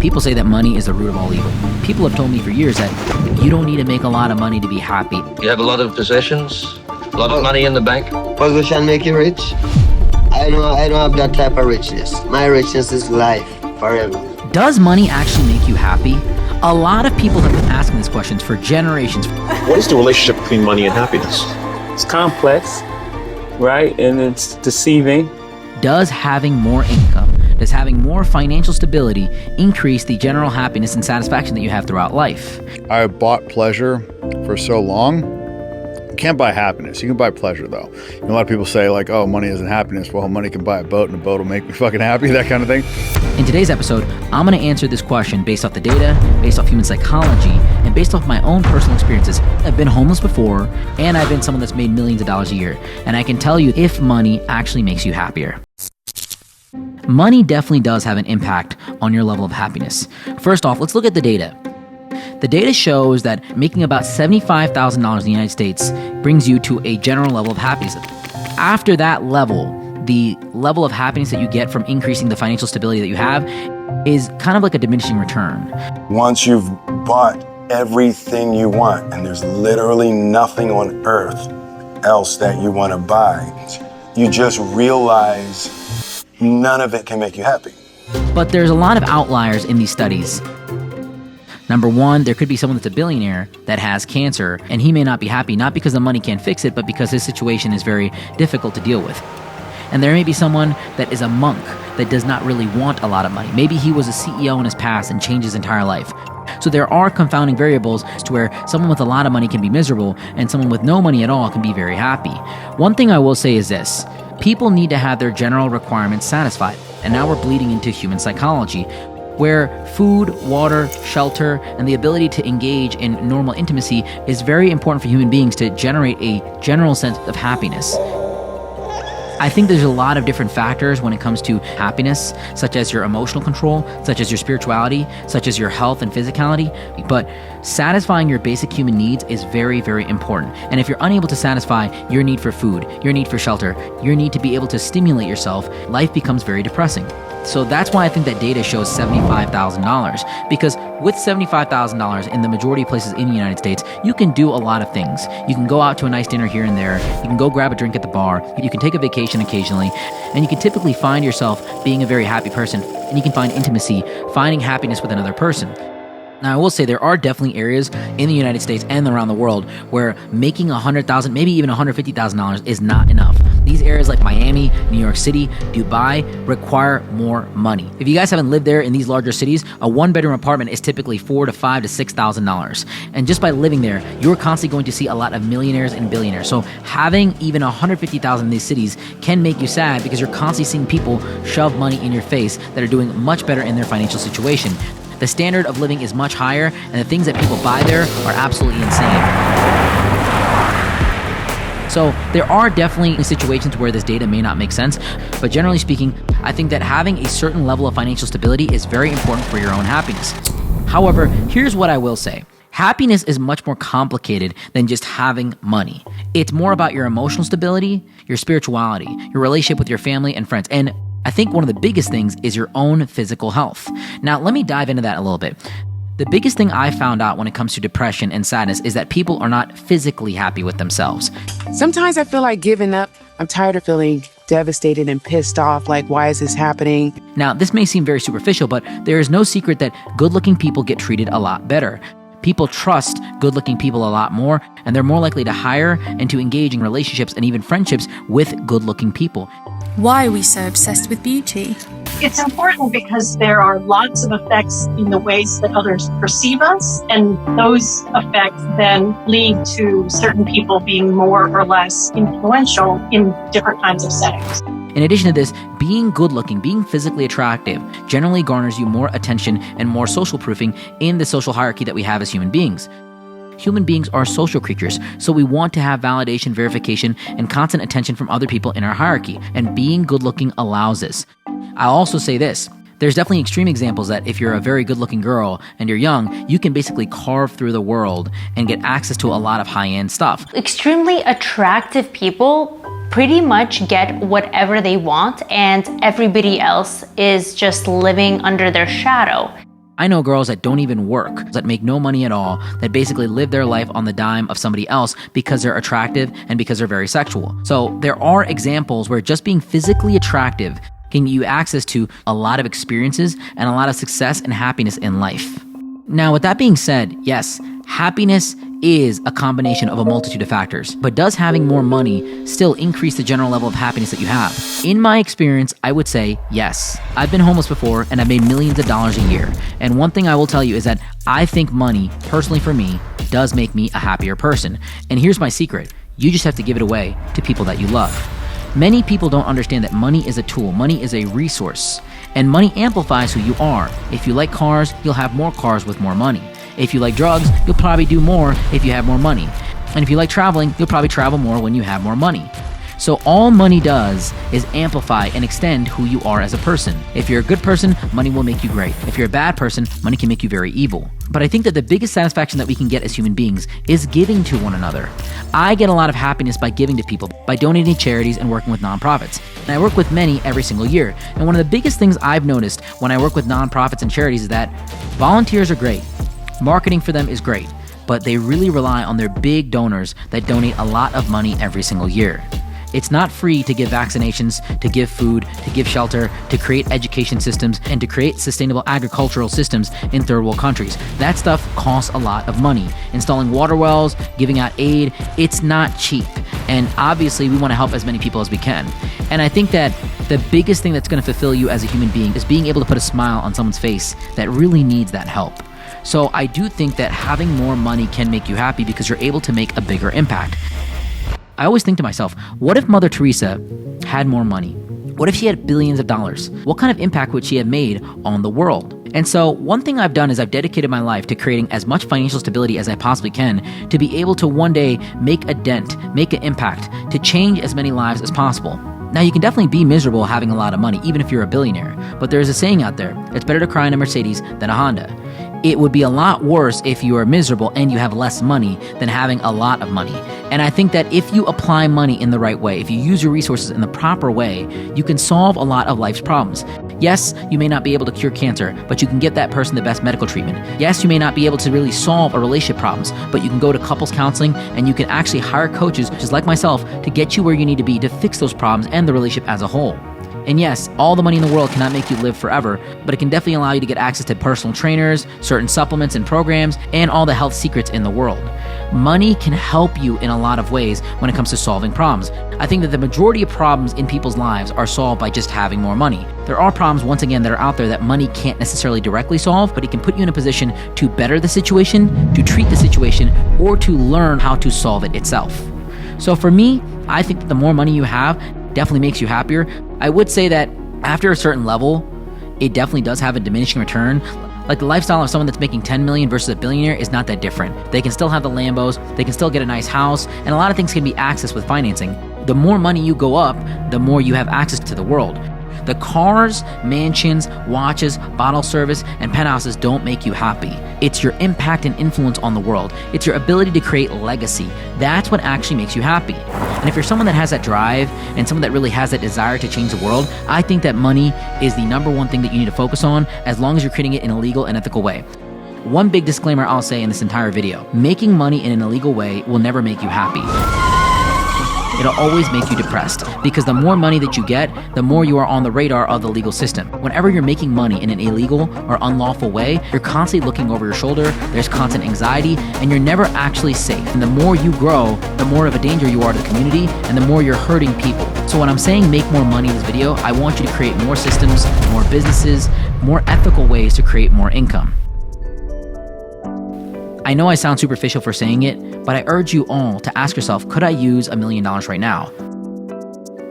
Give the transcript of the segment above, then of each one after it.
People say that money is the root of all evil. People have told me for years that you don't need to make a lot of money to be happy. You have a lot of possessions, a lot of money in the bank. Position make you rich? I don't have that type of richness. My richness is life forever. Does money actually make you happy? A lot of people have been asking these questions for generations. What is the relationship between money and happiness? It's complex, right? And it's deceiving. Does having more income, does having more financial stability increase the general happiness and satisfaction that you have throughout life? I bought pleasure for so long. You can't buy happiness. You can buy pleasure, though. A lot of people say, like, oh, money isn't happiness. Well, money can buy a boat, and a boat will make me fucking happy, that kind of thing. In today's episode, I'm going to answer this question based off the data, based off human psychology, and based off my own personal experiences. I've been homeless before, and I've been someone that's made millions of dollars a year. And I can tell you if money actually makes you happier. Money definitely does have an impact on your level of happiness. First off, let's look at the data. The data shows that making about $75,000 in the United States brings you to a general level of happiness. After that level, the level of happiness that you get from increasing the financial stability that you have is kind of like a diminishing return. Once you've bought everything you want, and there's literally nothing on earth else that you want to buy, you just realize none of it can make you happy. But there's a lot of outliers in these studies. Number one, there could be someone that's a billionaire that has cancer, and he may not be happy, not because the money can't fix it, but because his situation is very difficult to deal with. And there may be someone that is a monk that does not really want a lot of money. Maybe he was a CEO in his past and changed his entire life. So there are confounding variables to where someone with a lot of money can be miserable, and someone with no money at all can be very happy. One thing I will say is this: people need to have their general requirements satisfied. And now we're bleeding into human psychology, where food, water, shelter, and the ability to engage in normal intimacy is very important for human beings to generate a general sense of happiness. I think there's a lot of different factors when it comes to happiness, such as your emotional control, such as your spirituality, such as your health and physicality, but satisfying your basic human needs is very, very important. And if you're unable to satisfy your need for food, your need for shelter, your need to be able to stimulate yourself, life becomes very depressing. So that's why I think that data shows $75,000, because with $75,000 in the majority of places in the United States, you can do a lot of things. You can go out to a nice dinner here and there. You can go grab a drink at the bar. You can take a vacation occasionally, and you can typically find yourself being a very happy person, and you can find intimacy, finding happiness with another person. Now, I will say there are definitely areas in the United States and around the world where making $100,000, maybe even $150,000 is not enough. These areas like Miami, New York City, Dubai require more money. If you guys haven't lived there in these larger cities, a one-bedroom apartment is typically $4,000 to $5,000 to $6,000. And just by living there, you're constantly going to see a lot of millionaires and billionaires. So having even $150,000 in these cities can make you sad, because you're constantly seeing people shove money in your face that are doing much better in their financial situation. The standard of living is much higher, and the things that people buy there are absolutely insane. So there are definitely situations where this data may not make sense, but generally speaking, I think that having a certain level of financial stability is very important for your own happiness. However, here's what I will say. Happiness is much more complicated than just having money. It's more about your emotional stability, your spirituality, your relationship with your family and friends, and I think one of the biggest things is your own physical health. Now, let me dive into that a little bit. The biggest thing I found out when it comes to depression and sadness is that people are not physically happy with themselves. Sometimes I feel like giving up. I'm tired of feeling devastated and pissed off, like, why is this happening? Now, this may seem very superficial, but there is no secret that good-looking people get treated a lot better. People trust good-looking people a lot more, and they're more likely to hire and to engage in relationships and even friendships with good-looking people. Why are we so obsessed with beauty? It's important because there are lots of effects in the ways that others perceive us, and those effects then lead to certain people being more or less influential in different kinds of settings. In addition to this, being good-looking, being physically attractive, generally garners you more attention and more social proofing in the social hierarchy that we have as human beings. Human beings are social creatures, so we want to have validation, verification, and constant attention from other people in our hierarchy, and being good-looking allows this. I'll also say this. There's definitely extreme examples that if you're a very good-looking girl and you're young, you can basically carve through the world and get access to a lot of high-end stuff. Extremely attractive people pretty much get whatever they want, and everybody else is just living under their shadow. I know girls that don't even work, that make no money at all, that basically live their life on the dime of somebody else because they're attractive and because they're very sexual. So there are examples where just being physically attractive can give you access to a lot of experiences and a lot of success and happiness in life. Now, with that being said, yes, happiness is a combination of a multitude of factors, but does having more money still increase the general level of happiness that you have? In my experience, I would say yes. I've been homeless before and I've made millions of dollars a year. And one thing I will tell you is that I think money, personally for me, does make me a happier person. And here's my secret. You just have to give it away to people that you love. Many people don't understand that money is a tool, money is a resource, and money amplifies who you are. If you like cars, you'll have more cars with more money. If you like drugs, you'll probably do more if you have more money. And if you like traveling, you'll probably travel more when you have more money. So all money does is amplify and extend who you are as a person. If you're a good person, money will make you great. If you're a bad person, money can make you very evil. But I think that the biggest satisfaction that we can get as human beings is giving to one another. I get a lot of happiness by giving to people, by donating to charities and working with nonprofits. And I work with many every single year. And one of the biggest things I've noticed when I work with nonprofits and charities is that volunteers are great. Marketing for them is great, but they really rely on their big donors that donate a lot of money every single year. It's not free to give vaccinations, to give food, to give shelter, to create education systems, and to create sustainable agricultural systems in third world countries. That stuff costs a lot of money. Installing water wells, giving out aid, it's not cheap. And obviously, we want to help as many people as we can. And I think that the biggest thing that's going to fulfill you as a human being is being able to put a smile on someone's face that really needs that help. So I do think that having more money can make you happy because you're able to make a bigger impact. I always think to myself, what if Mother Teresa had more money? What if she had billions of dollars? What kind of impact would she have made on the world? And so one thing I've done is I've dedicated my life to creating as much financial stability as I possibly can to be able to one day make a dent, make an impact, to change as many lives as possible. Now, you can definitely be miserable having a lot of money, even if you're a billionaire. But there's a saying out there, it's better to cry in a Mercedes than a Honda. It would be a lot worse if you are miserable and you have less money than having a lot of money. And I think that if you apply money in the right way, if you use your resources in the proper way, you can solve a lot of life's problems. Yes, you may not be able to cure cancer, but you can get that person the best medical treatment. Yes, you may not be able to really solve a relationship problems, but you can go to couples counseling and you can actually hire coaches, just like myself, to get you where you need to be to fix those problems and the relationship as a whole. And yes, all the money in the world cannot make you live forever, but it can definitely allow you to get access to personal trainers, certain supplements and programs, and all the health secrets in the world. Money can help you in a lot of ways when it comes to solving problems. I think that the majority of problems in people's lives are solved by just having more money. There are problems, once again, that are out there that money can't necessarily directly solve, but it can put you in a position to better the situation, to treat the situation, or to learn how to solve it itself. So for me, I think that the more money you have definitely makes you happier. I would say that after a certain level, it definitely does have a diminishing return. Like the lifestyle of someone that's making 10 million versus a billionaire is not that different. They can still have the Lambos, they can still get a nice house, and a lot of things can be accessed with financing. The more money you go up, the more you have access to the world. The cars, mansions, watches, bottle service, and penthouses don't make you happy. It's your impact and influence on the world. It's your ability to create legacy. That's what actually makes you happy. And if you're someone that has that drive and someone that really has that desire to change the world, I think that money is the number one thing that you need to focus on, as long as you're creating it in a legal and ethical way. One big disclaimer I'll say in this entire video: making money in an illegal way will never make you happy. It'll always make you depressed, because the more money that you get, the more you are on the radar of the legal system. Whenever you're making money in an illegal or unlawful way, you're constantly looking over your shoulder, there's constant anxiety, and you're never actually safe. And the more you grow, the more of a danger you are to the community, and the more you're hurting people. So when I'm saying make more money in this video, I want you to create more systems, more businesses, more ethical ways to create more income. I know I sound superficial for saying it, but I urge you all to ask yourself, could I use $1 million right now?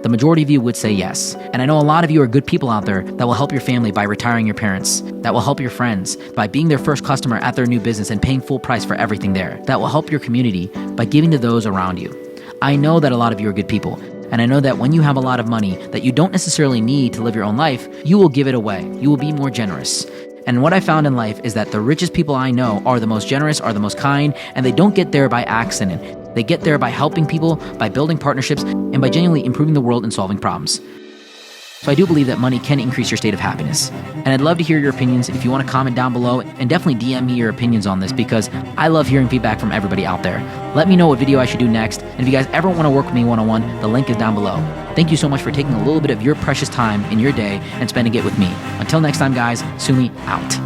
The majority of you would say yes. And I know a lot of you are good people out there that will help your family by retiring your parents, that will help your friends by being their first customer at their new business and paying full price for everything there, that will help your community by giving to those around you. I know that a lot of you are good people, and I know that when you have a lot of money that you don't necessarily need to live your own life, you will give it away. You will be more generous. And what I found in life is that the richest people I know are the most generous, are the most kind, and they don't get there by accident. They get there by helping people, by building partnerships, and by genuinely improving the world and solving problems. So I do believe that money can increase your state of happiness. And I'd love to hear your opinions. If you want to comment down below, and definitely DM me your opinions on this, because I love hearing feedback from everybody out there. Let me know what video I should do next. And if you guys ever want to work with me one-on-one, the link is down below. Thank you so much for taking a little bit of your precious time in your day and spending it with me. Until next time, guys, Sumi out.